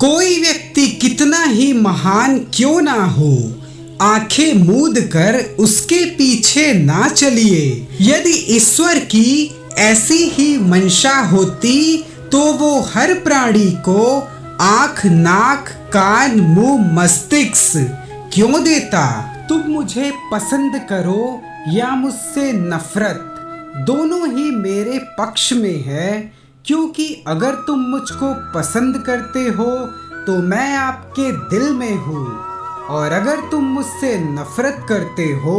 कोई व्यक्ति कितना ही महान क्यों ना हो, आंखें मूंद कर उसके पीछे ना चलिए। यदि ईश्वर की ऐसी ही मंशा होती तो वो हर प्राणी को आंख, नाक, कान, मुंह, मस्तिष्क क्यों देता। तुम मुझे पसंद करो या मुझसे नफरत, दोनों ही मेरे पक्ष में है, क्योंकि अगर तुम मुझको पसंद करते हो तो मैं आपके दिल में हूँ, और अगर तुम मुझसे नफरत करते हो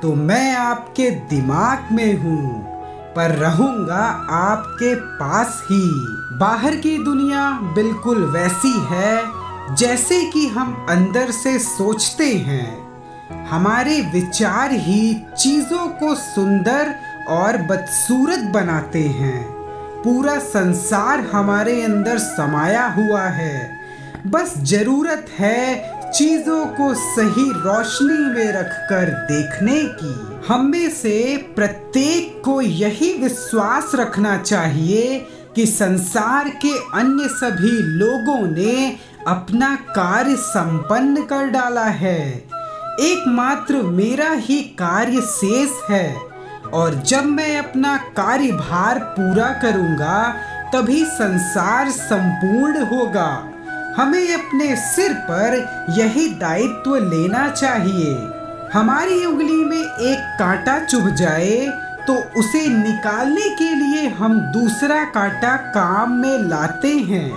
तो मैं आपके दिमाग में हूँ, पर रहूँगा आपके पास ही। बाहर की दुनिया बिल्कुल वैसी है जैसे कि हम अंदर से सोचते हैं। हमारे विचार ही चीज़ों को सुंदर और बदसूरत बनाते हैं। पूरा संसार हमारे अंदर समाया हुआ है, बस जरूरत है चीजों को सही रोशनी में रखकर देखने की। हम में से प्रत्येक को यही विश्वास रखना चाहिए कि संसार के अन्य सभी लोगों ने अपना कार्य संपन्न कर डाला है, एकमात्र मेरा ही कार्य शेष है, और जब मैं अपना कार्यभार पूरा करूंगा तभी संसार संपूर्ण होगा। हमें अपने सिर पर यही दायित्व लेना चाहिए। हमारी उंगली में एक कांटा चुभ जाए तो उसे निकालने के लिए हम दूसरा कांटा काम में लाते हैं,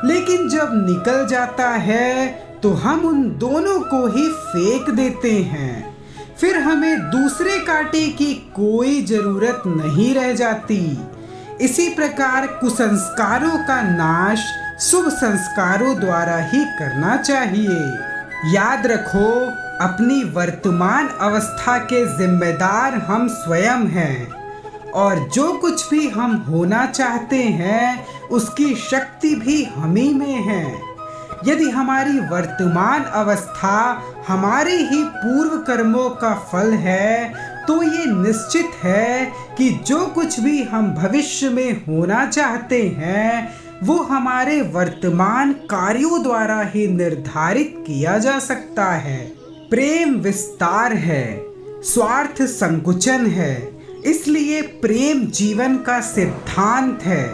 लेकिन जब निकल जाता है तो हम उन दोनों को ही फेंक देते हैं। फिर हमें दूसरे कांटे की कोई जरूरत नहीं रह जाती। इसी प्रकार कुसंस्कारों का नाश शुभ संस्कारों द्वारा ही करना चाहिए। याद रखो, अपनी वर्तमान अवस्था के जिम्मेदार हम स्वयं हैं, और जो कुछ भी हम होना चाहते हैं उसकी शक्ति भी हम ही में है। यदि हमारी वर्तमान अवस्था हमारे ही पूर्व कर्मों का फल है तो ये निश्चित है कि जो कुछ भी हम भविष्य में होना चाहते हैं वो हमारे वर्तमान कार्यों द्वारा ही निर्धारित किया जा सकता है। प्रेम विस्तार है, स्वार्थ संकुचन है, इसलिए प्रेम जीवन का सिद्धांत है।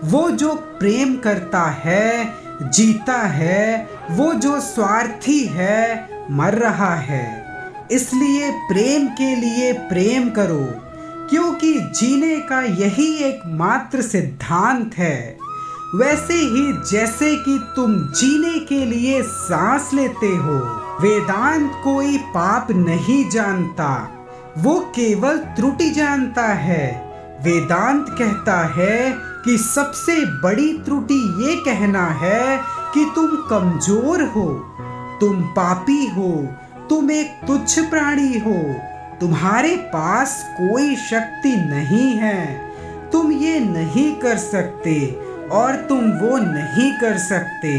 वो जो प्रेम करता है जीता है, वो जो स्वार्थी है मर रहा है। इसलिए प्रेम के लिए प्रेम करो, क्योंकि जीने का यही एकमात्र सिद्धांत है। वैसे ही जैसे कि तुम जीने के लिए सांस लेते हो, वेदांत कोई पाप नहीं जानता, वो केवल त्रुटि जानता है। वेदांत कहता है कि सबसे बड़ी त्रुटि ये कहना है कि तुम कमजोर हो, तुम पापी हो, तुम एक तुच्छ प्राणी हो, तुम्हारे पास कोई शक्ति नहीं है, तुम ये नहीं कर सकते और तुम वो नहीं कर सकते।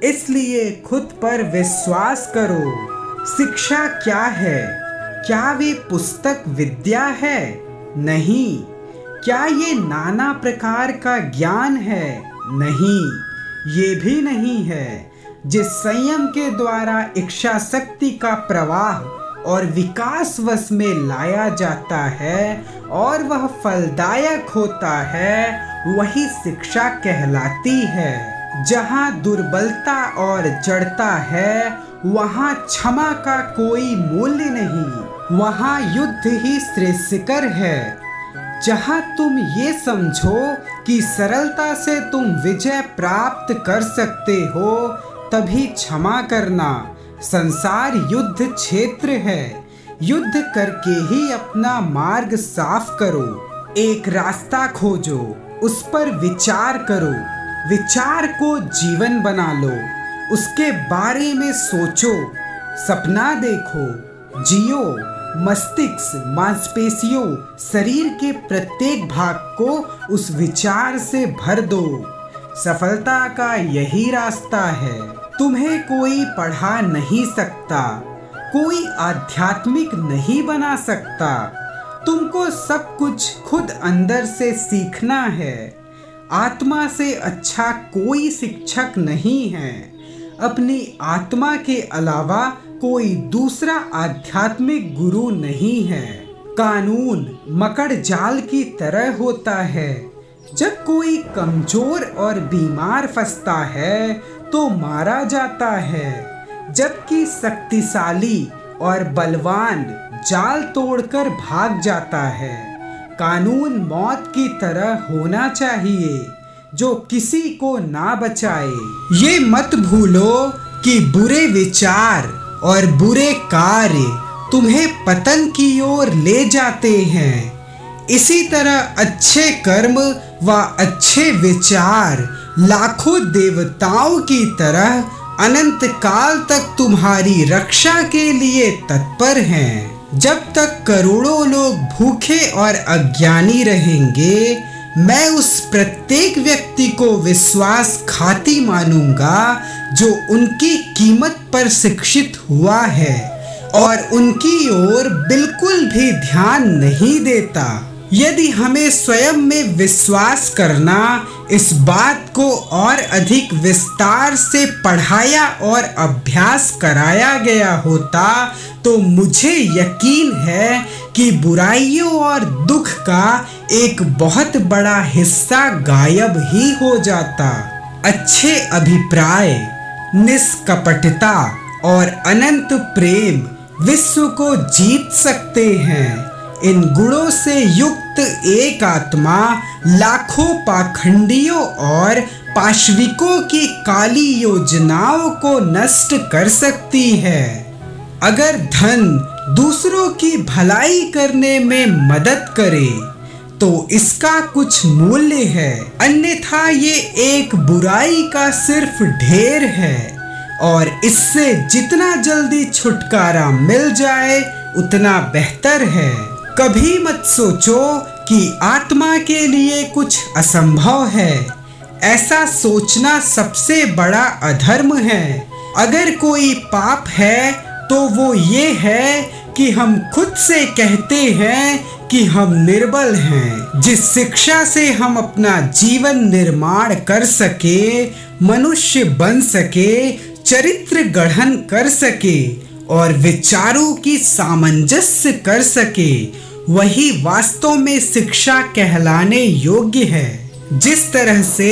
इसलिए खुद पर विश्वास करो। शिक्षा क्या है? क्या वे पुस्तक विद्या है? नहीं। क्या ये नाना प्रकार का ज्ञान है? नहीं, ये भी नहीं है। जिस संयम के द्वारा इच्छा शक्ति का प्रवाह और विकास वश में लाया जाता है और वह फलदायक होता है, वही शिक्षा कहलाती है। जहाँ दुर्बलता और जड़ता है वहाँ क्षमा का कोई मूल्य नहीं, वहाँ युद्ध ही श्रेयस्कर है। जहाँ तुम ये समझो कि सरलता से तुम विजय प्राप्त कर सकते हो, तभी क्षमा करना। संसार युद्ध क्षेत्र है, युद्ध करके ही अपना मार्ग साफ करो। एक रास्ता खोजो, उस पर विचार करो, विचार को जीवन बना लो, उसके बारे में सोचो, सपना देखो, जियो। मस्तिष्क, मांसपेशियों, शरीर के प्रत्येक भाग को उस विचार से भर दो। सफलता का यही रास्ता है। तुम्हें कोई पढ़ा नहीं सकता, कोई आध्यात्मिक नहीं बना सकता। तुमको सब कुछ खुद अंदर से सीखना है। आत्मा से अच्छा कोई शिक्षक नहीं है। अपनी आत्मा के अलावा कोई दूसरा आध्यात्मिक गुरु नहीं है। कानून मकड़ जाल की तरह होता है। जब कोई कमजोर और बीमार फंसता है तो मारा जाता है, जबकि शक्तिशाली और बलवान जाल तोड़कर भाग जाता है। कानून मौत की तरह होना चाहिए जो किसी को ना बचाए। ये मत भूलो कि बुरे विचार और बुरे कार्य तुम्हें पतन की ओर ले जाते हैं। इसी तरह अच्छे कर्म व अच्छे विचार लाखों देवताओं की तरह अनंत काल तक तुम्हारी रक्षा के लिए तत्पर हैं। जब तक करोड़ों लोग भूखे और अज्ञानी रहेंगे, मैं उस प्रत्येक व्यक्ति को विश्वासघाती मानूंगा जो उनकी कीमत पर शिक्षित हुआ है और उनकी ओर बिल्कुल भी ध्यान नहीं देता। यदि हमें स्वयं में विश्वास करना इस बात को और अधिक विस्तार से पढ़ाया और अभ्यास कराया गया होता तो मुझे यकीन है कि बुराइयों और दुख का एक बहुत बड़ा हिस्सा गायब ही हो जाता। अच्छे अभिप्राय, निष्कपटता और अनंत प्रेम विश्व को जीत सकते हैं। इन गुणों से युक्त एक आत्मा लाखों पाखंडियों और पाशविकों की काली योजनाओं को नष्ट कर सकती है। अगर धन दूसरों की भलाई करने में मदद करे तो इसका कुछ मूल्य है, अन्यथा ये एक बुराई का सिर्फ ढेर है और इससे जितना जल्दी छुटकारा मिल जाए उतना बेहतर है। कभी मत सोचो कि आत्मा के लिए कुछ असंभव है। ऐसा सोचना सबसे बड़ा अधर्म है। अगर कोई पाप है तो वो ये है कि हम खुद से कहते हैं कि हम निर्बल हैं। जिस शिक्षा से हम अपना जीवन निर्माण कर सके, मनुष्य बन सके, चरित्र गठन कर सके और विचारों की सामंजस्य कर सके, वही वास्तव में शिक्षा कहलाने योग्य है। जिस तरह से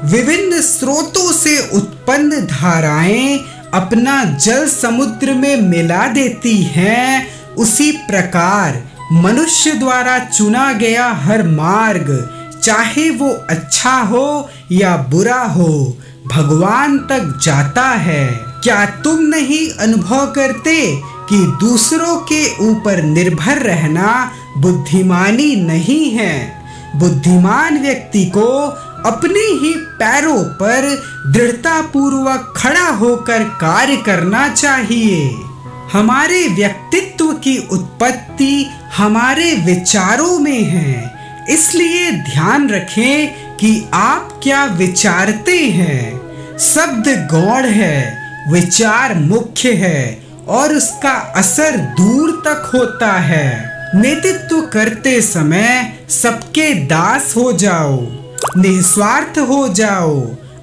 विभिन्न स्रोतों से उत्पन्न धाराएं अपना जल समुद्र में मिला देती हैं, उसी प्रकार मनुष्य द्वारा चुना गया हर मार्ग, चाहे वो अच्छा हो या बुरा हो, भगवान तक जाता है। क्या तुम नहीं अनुभव करते कि दूसरों के ऊपर निर्भर रहना बुद्धिमानी नहीं है? बुद्धिमान व्यक्ति को अपने ही पैरों पर दृढ़तापूर्वक खड़ा होकर कार्य करना चाहिए। हमारे व्यक्तित्व की उत्पत्ति हमारे विचारों में है, इसलिए ध्यान रखें कि आप क्या विचारते हैं। शब्द गौण है, विचार मुख्य है और उसका असर दूर तक होता है। नेतृत्व करते समय सबके दास हो जाओ, निस्वार्थ हो जाओ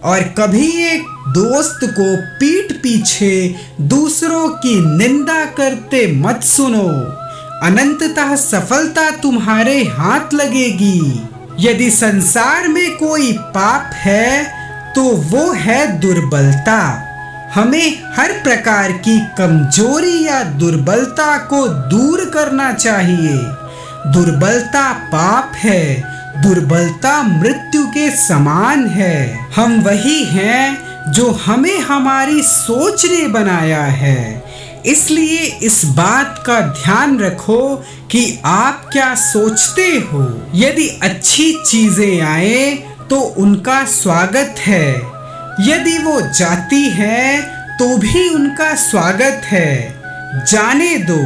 और कभी एक दोस्त को पीठ पीछे दूसरों की निंदा करते मत सुनो। अनंततः सफलता तुम्हारे हाथ लगेगी। यदि संसार में कोई पाप है तो वो है दुर्बलता। हमें हर प्रकार की कमजोरी या दुर्बलता को दूर करना चाहिए। दुर्बलता पाप है, दुर्बलता मृत्यु के समान है। हम वही हैं जो हमें हमारी सोच ने बनाया है। इसलिए इस बात का ध्यान रखो कि आप क्या सोचते हो। यदि अच्छी चीजें आए तो उनका स्वागत है, यदि वो जाती है तो भी उनका स्वागत है। जाने दो,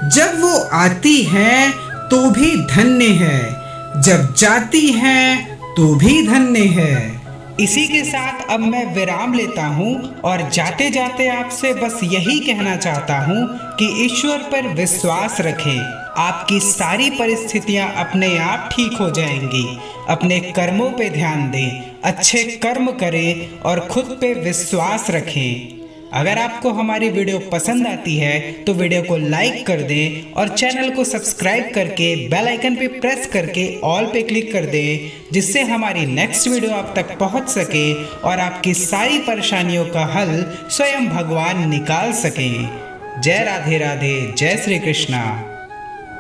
जब वो आती है तो भी धन्य है, जब जाती हैं तो भी धन्य है। इसी के साथ अब मैं विराम लेता हूँ और जाते जाते आपसे बस यही कहना चाहता हूँ कि ईश्वर पर विश्वास रखें। आपकी सारी परिस्थितियां अपने आप ठीक हो जाएंगी। अपने कर्मों पे ध्यान दें, अच्छे कर्म करें और खुद पे विश्वास रखें। अगर आपको हमारी वीडियो पसंद आती है तो वीडियो को लाइक कर दें और चैनल को सब्सक्राइब करके बेल आइकन पे प्रेस करके ऑल पे क्लिक कर दें, जिससे हमारी नेक्स्ट वीडियो आप तक पहुंच सके और आपकी सारी परेशानियों का हल स्वयं भगवान निकाल सकें। जय राधे राधे, जय श्री कृष्णा।